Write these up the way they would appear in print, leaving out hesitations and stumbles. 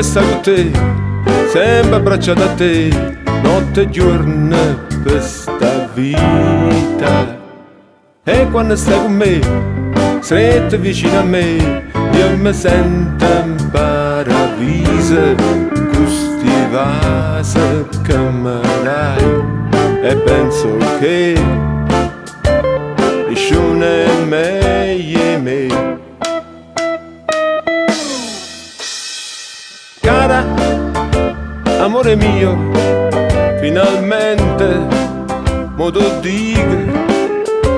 voglio stare con te, sempre abbracciato a te, notte e giorno per sta vita. E quando stai con me, stretto vicino a me, io mi sento in paradiso, questi vasi che mi dai, e penso che nessuno è meglio di me. Cara, amore mio, finalmente mo tu dico,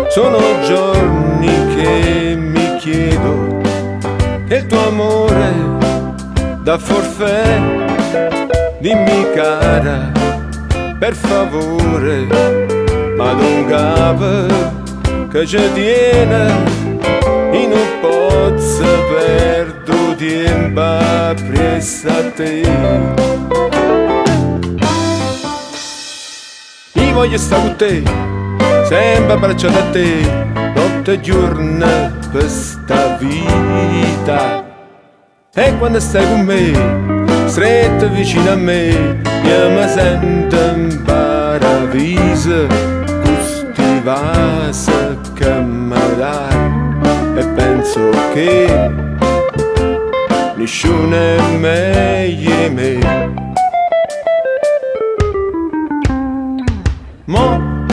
sono giorni che mi chiedo che il tuo amore da forfè, dimmi cara, per favore, ma non capo che ci tiene in un pozzo perdo tempo presso a te. Io voglio stare con te, sempre abbracciato a te, notte e giorno per sta vita. E quando stai con me, stretto vicino a me, io mi sento in paradiso, questi vasi che mi dai, e penso che nessuno è meglio di me. Mo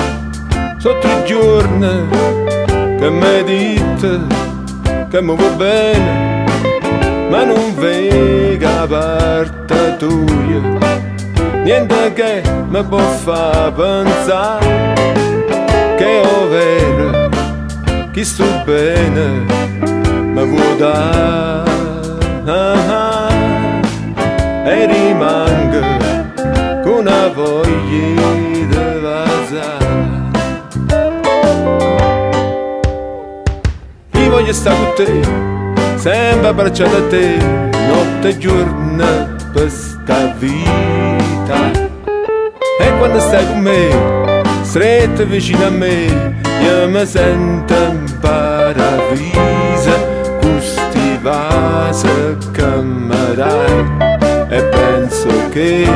sotto i giorni che mi dite che mi va bene, ma non vedo la parte tua, niente che mi può far pensare che è vero, che sto bene, mi vuoi dare, e rimango con una voglia di vasare. Io voglio stare con te, sempre abbracciato a te, notte e giorno per sta vita. E quando stai con me, stretto vicino a me, io mi sento in paradiso, questi vasi che mi dai, e penso che